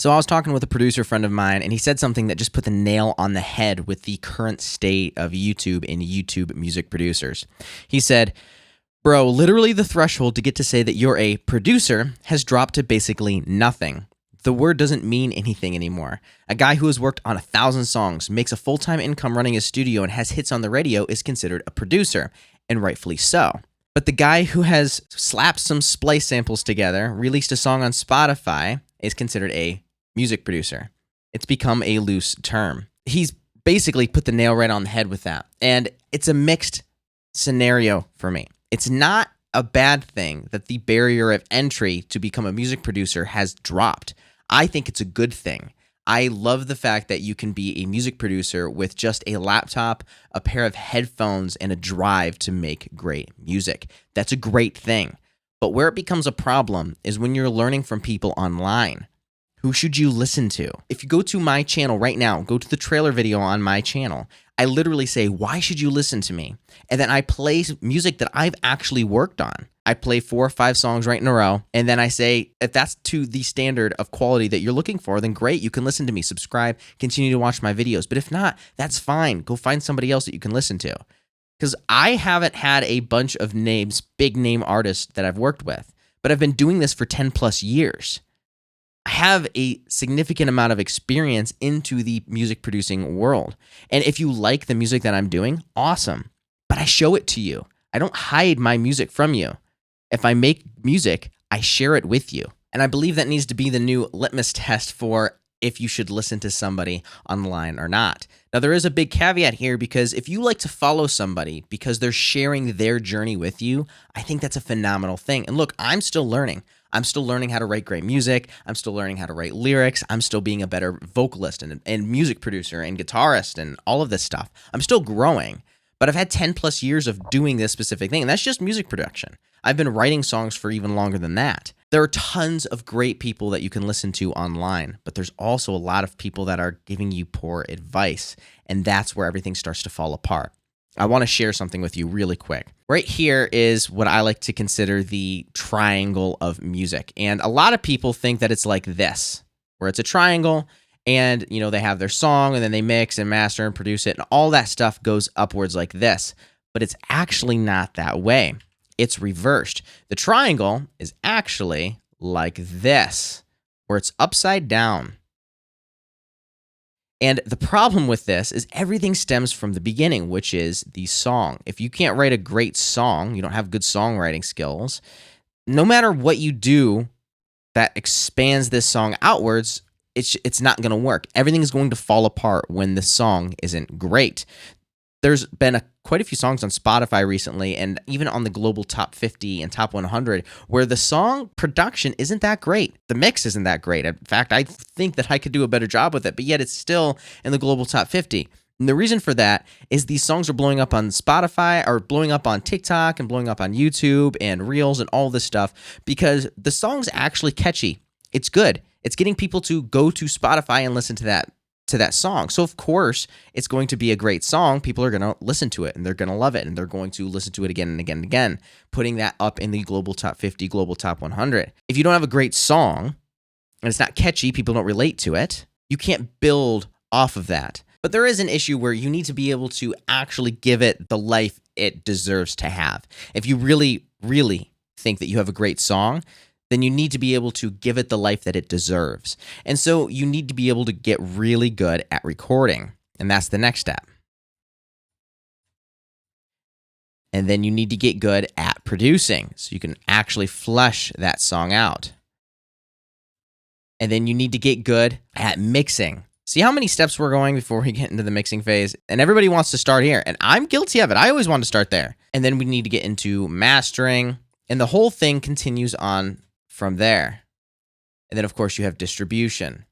So I was talking with a producer friend of mine, and he said something that just put the nail on the head with the current state of YouTube and YouTube music producers. He said, "Bro, literally the threshold to get to say that you're a producer has dropped to basically nothing. The word doesn't mean anything anymore. A guy who has worked on 1,000 songs, makes a full-time income running his studio, and has hits on the radio is considered a producer, and rightfully so. But the guy who has slapped some splice samples together, released a song on Spotify, is considered a music producer. It's become a loose term." He's basically put the nail right on the head with that. And it's a mixed scenario for me. It's not a bad thing that the barrier of entry to become a music producer has dropped. I think it's a good thing. I love the fact that you can be a music producer with just a laptop, a pair of headphones, and a drive to make great music. That's a great thing. But where it becomes a problem is when you're learning from people online. Who should you listen to? If you go to my channel right now, go to the trailer video on my channel, I literally say, why should you listen to me? And then I play music that I've actually worked on. I play 4 or 5 songs right in a row. And then I say, if that's to the standard of quality that you're looking for, then great, you can listen to me, subscribe, continue to watch my videos. But if not, that's fine. Go find somebody else that you can listen to. Because I haven't had a bunch of names, big name artists that I've worked with, but I've been doing this for 10 plus years. I have a significant amount of experience into the music producing world. And if you like the music that I'm doing, awesome. But I show it to you. I don't hide my music from you. If I make music, I share it with you. And I believe that needs to be the new litmus test for if you should listen to somebody online or not. Now, there is a big caveat here, because if you like to follow somebody because they're sharing their journey with you, I think that's a phenomenal thing. And look, I'm still learning. I'm still learning how to write great music. I'm still learning how to write lyrics. I'm still being a better vocalist and music producer and guitarist and all of this stuff. I'm still growing, but I've had 10 plus years of doing this specific thing, and that's just music production. I've been writing songs for even longer than that. There are tons of great people that you can listen to online, but there's also a lot of people that are giving you poor advice, and that's where everything starts to fall apart. I want to share something with you really quick. Right here is what I like to consider the triangle of music. And a lot of people think that it's like this, where it's a triangle and, they have their song and then they mix and master and produce it, and all that stuff goes upwards like this. But it's actually not that way. It's reversed. The triangle is actually like this, where it's upside down. And the problem with this is everything stems from the beginning, which is the song. If you can't write a great song, you don't have good songwriting skills, no matter what you do that expands this song outwards, it's not going to work. Everything is going to fall apart when the song isn't great. There's been quite a few songs on Spotify recently, and even on the global top 50 and top 100, where the song production isn't that great. The mix isn't that great. In fact, I think that I could do a better job with it, but yet it's still in the global top 50. And the reason for that is these songs are blowing up on Spotify, or blowing up on TikTok, and blowing up on YouTube and Reels and all this stuff, because the song's actually catchy. It's good. It's getting people to go to Spotify and listen to that song. So of course, it's going to be a great song. People are going to listen to it and they're going to love it, and they're going to listen to it again and again and again, putting that up in the global top 50, global top 100. If you don't have a great song and it's not catchy, people don't relate to it, you can't build off of that. But there is an issue where you need to be able to actually give it the life it deserves to have. If you really, really think that you have a great song, then you need to be able to give it the life that it deserves. And so you need to be able to get really good at recording. And that's the next step. And then you need to get good at producing, so you can actually flesh that song out. And then you need to get good at mixing. See how many steps we're going before we get into the mixing phase? And everybody wants to start here, and I'm guilty of it. I always want to start there. And then we need to get into mastering, and the whole thing continues on from there. And then, of course, you have distribution.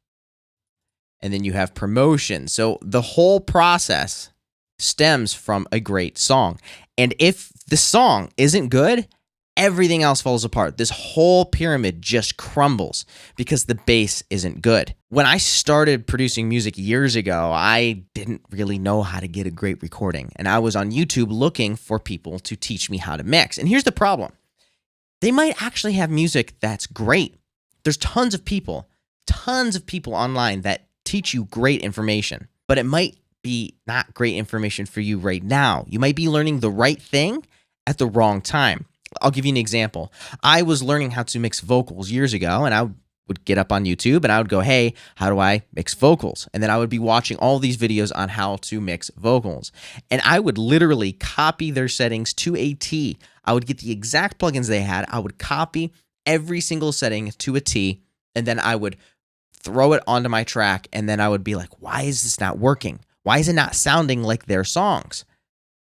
And then you have promotion. So the whole process stems from a great song. And if the song isn't good, everything else falls apart. This whole pyramid just crumbles because the base isn't good. When I started producing music years ago, I didn't really know how to get a great recording. And I was on YouTube looking for people to teach me how to mix. And here's the problem. They might actually have music that's great. There's tons of people, tons of people online that teach you great information, but it might be not great information for you right now. You might be learning the right thing at the wrong time. I'll give you an example. I was learning how to mix vocals years ago, and I would get up on YouTube and I would go, hey, how do I mix vocals? And then I would be watching all these videos on how to mix vocals. And I would literally copy their settings to a T. I would get the exact plugins they had. I would copy every single setting to a T, and then I would throw it onto my track, and then I would be like, why is this not working? Why is it not sounding like their songs?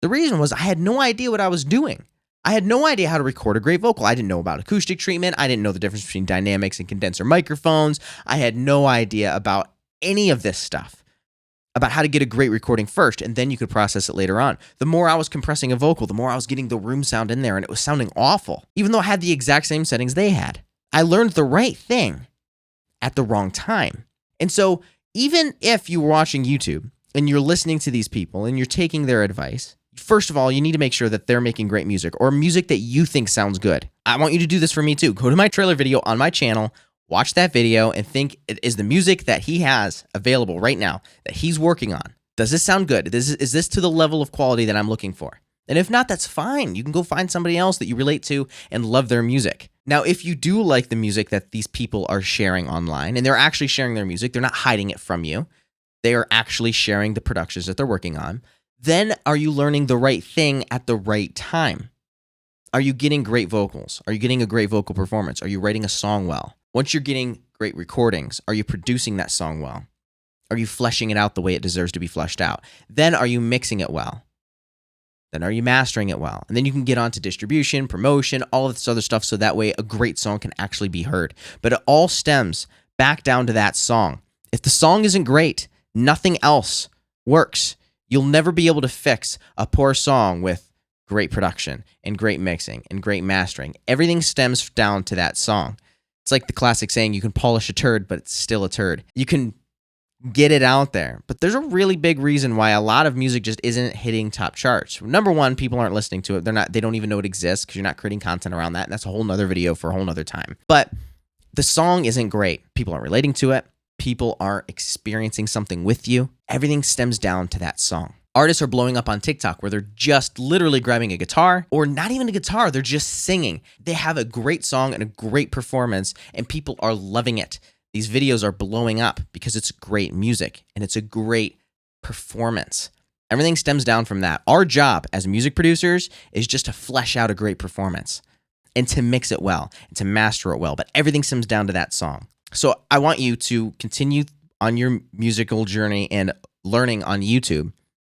The reason was I had no idea what I was doing. I had no idea how to record a great vocal. I didn't know about acoustic treatment. I didn't know the difference between dynamics and condenser microphones. I had no idea about any of this stuff, about how to get a great recording first, and then you could process it later on. The more I was compressing a vocal, the more I was getting the room sound in there, and it was sounding awful, even though I had the exact same settings they had. I learned the right thing at the wrong time. And so even if you were watching YouTube and you're listening to these people and you're taking their advice, first of all, you need to make sure that they're making great music or music that you think sounds good. I want you to do this for me too. Go to my trailer video on my channel, watch that video, and think, is the music that he has available right now, that he's working on, does this sound good? Is this to the level of quality that I'm looking for? And if not, that's fine. You can go find somebody else that you relate to and love their music. Now, if you do like the music that these people are sharing online, and they're actually sharing their music, they're not hiding it from you, they are actually sharing the productions that they're working on, then are you learning the right thing at the right time? Are you getting great vocals? Are you getting a great vocal performance? Are you writing a song well? Once you're getting great recordings, are you producing that song well? Are you fleshing it out the way it deserves to be fleshed out? Then are you mixing it well? Then are you mastering it well? And then you can get on to distribution, promotion, all of this other stuff, so that way a great song can actually be heard. But it all stems back down to that song. If the song isn't great, nothing else works. You'll never be able to fix a poor song with great production and great mixing and great mastering. Everything stems down to that song. It's like the classic saying, you can polish a turd, but it's still a turd. You can get it out there, but there's a really big reason why a lot of music just isn't hitting top charts. Number one, people aren't listening to it. They don't even know it exists because you're not creating content around that. And that's a whole nother video for a whole nother time. But the song isn't great. People aren't relating to it. People aren't experiencing something with you. Everything stems down to that song. Artists are blowing up on TikTok where they're just literally grabbing a guitar, or not even a guitar, they're just singing. They have a great song and a great performance, and people are loving it. These videos are blowing up because it's great music and it's a great performance. Everything stems down from that. Our job as music producers is just to flesh out a great performance and to mix it well and to master it well, but everything stems down to that song. So I want you to continue on your musical journey and learning on YouTube.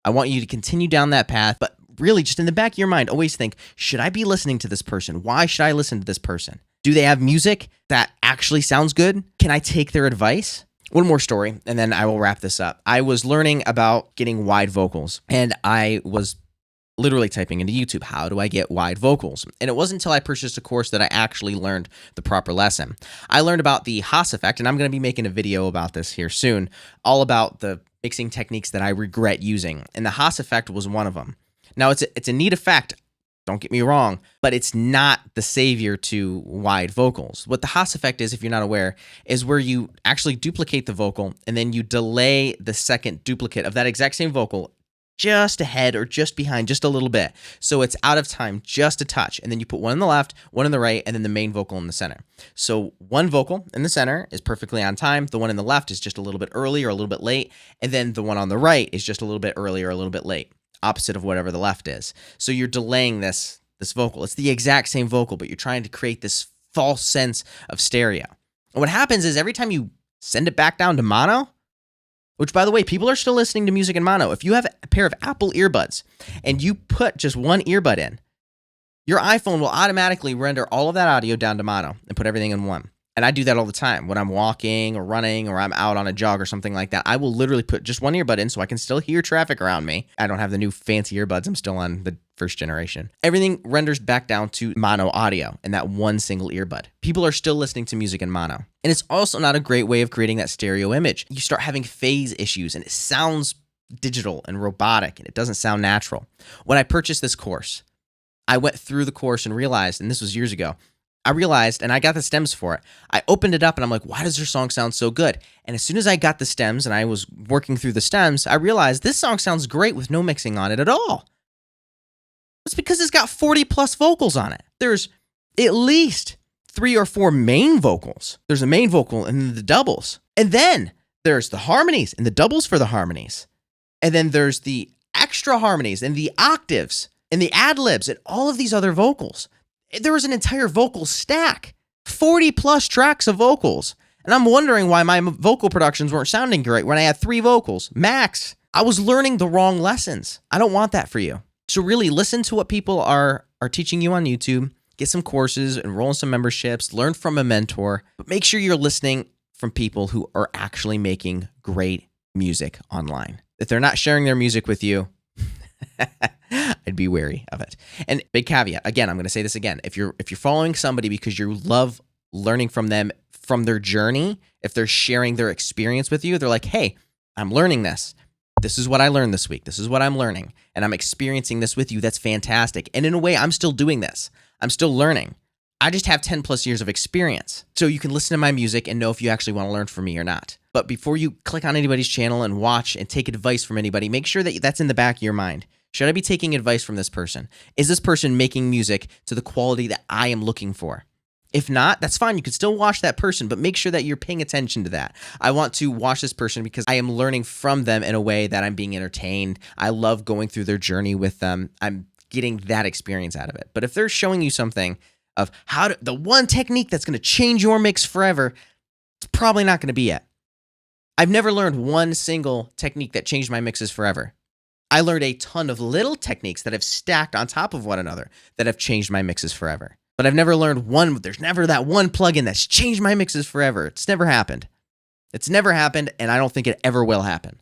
I want you to continue down that path, but really just in the back of your mind, always think, should I be listening to this person? Why should I listen to this person? Do they have music that actually sounds good? Can I take their advice? One more story, and then I will wrap this up. I was learning about getting wide vocals, and I was literally typing into YouTube, how do I get wide vocals? And it wasn't until I purchased a course that I actually learned the proper lesson. I learned about the Haas Effect, and I'm going to be making a video about this here soon, all about the mixing techniques that I regret using, and the Haas Effect was one of them. Now, it's a neat effect, don't get me wrong, but it's not the savior to wide vocals. What the Haas Effect is, if you're not aware, is where you actually duplicate the vocal, and then you delay the second duplicate of that exact same vocal just ahead or just behind, just a little bit. So it's out of time just a touch. And then you put one on the left, one on the right, and then the main vocal in the center. So one vocal in the center is perfectly on time. The one in the left is just a little bit early or a little bit late. And then the one on the right is just a little bit early or a little bit late, opposite of whatever the left is. So you're delaying this vocal. It's the exact same vocal, but you're trying to create this false sense of stereo. And what happens is every time you send it back down to mono, which, by the way, people are still listening to music in mono. If you have a pair of Apple earbuds and you put just one earbud in, your iPhone will automatically render all of that audio down to mono and put everything in one. And I do that all the time. When I'm walking or running or I'm out on a jog or something like that, I will literally put just one earbud in so I can still hear traffic around me. I don't have the new fancy earbuds. I'm still on the first generation. Everything renders back down to mono audio and that one single earbud. People are still listening to music in mono. And it's also not a great way of creating that stereo image. You start having phase issues and it sounds digital and robotic and it doesn't sound natural. When I purchased this course, I went through the course and realized, and this was years ago, I realized, and I got the stems for it. I opened it up and I'm like, why does your song sound so good? And as soon as I got the stems and I was working through the stems, I realized this song sounds great with no mixing on it at all. It's because it's got 40 plus vocals on it. There's at least 3 or 4 main vocals. There's a main vocal and then the doubles. And then there's the harmonies and the doubles for the harmonies. And then there's the extra harmonies and the octaves and the ad-libs and all of these other vocals. There was an entire vocal stack, 40 plus tracks of vocals. And I'm wondering why my vocal productions weren't sounding great when I had 3 vocals, max. I was learning the wrong lessons. I don't want that for you. So really listen to what people are teaching you on YouTube, get some courses, enroll in some memberships, learn from a mentor, but make sure you're listening from people who are actually making great music online. If they're not sharing their music with you, I'd be wary of it. And big caveat, again, I'm going to say this again. If you're following somebody because you love learning from them, from their journey, if they're sharing their experience with you, they're like, hey, I'm learning this. This is what I learned this week. This is what I'm learning. And I'm experiencing this with you. That's fantastic. And in a way, I'm still doing this. I'm still learning. I just have 10 plus years of experience. So you can listen to my music and know if you actually want to learn from me or not. But before you click on anybody's channel and watch and take advice from anybody, make sure that that's in the back of your mind. Should I be taking advice from this person? Is this person making music to the quality that I am looking for? If not, that's fine. You can still watch that person, but make sure that you're paying attention to that. I want to watch this person because I am learning from them in a way that I'm being entertained. I love going through their journey with them. I'm getting that experience out of it. But if they're showing you something of the one technique that's going to change your mix forever, it's probably not going to be it. I've never learned one single technique that changed my mixes forever. I learned a ton of little techniques that have stacked on top of one another that have changed my mixes forever. But I've never learned there's never that one plugin that's changed my mixes forever. It's never happened. It's never happened, and I don't think it ever will happen.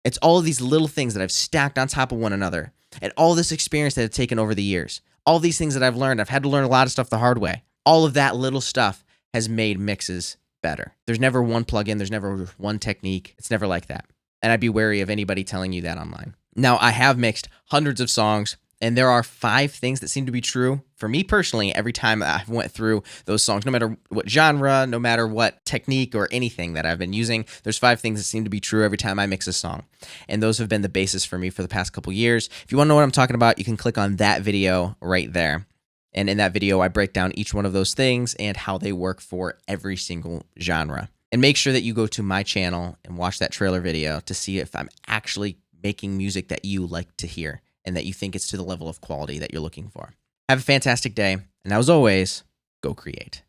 It's all of these little things that I've stacked on top of one another, and all this experience that I've taken over the years. All these things that I've learned, I've had to learn a lot of stuff the hard way. All of that little stuff has made mixes better. There's never one plugin. There's never one technique. It's never like that. And I'd be wary of anybody telling you that online. Now, I have mixed hundreds of songs, and there are 5 things that seem to be true for me personally every time I went through those songs, no matter what genre, no matter what technique or anything that I've been using. There's 5 things that seem to be true every time I mix a song. And those have been the basis for me for the past couple years. If you want to know what I'm talking about, you can click on that video right there. And in that video, I break down each one of those things and how they work for every single genre. And make sure that you go to my channel and watch that trailer video to see if I'm actually making music that you like to hear and that you think it's to the level of quality that you're looking for. Have a fantastic day, and as always, go create.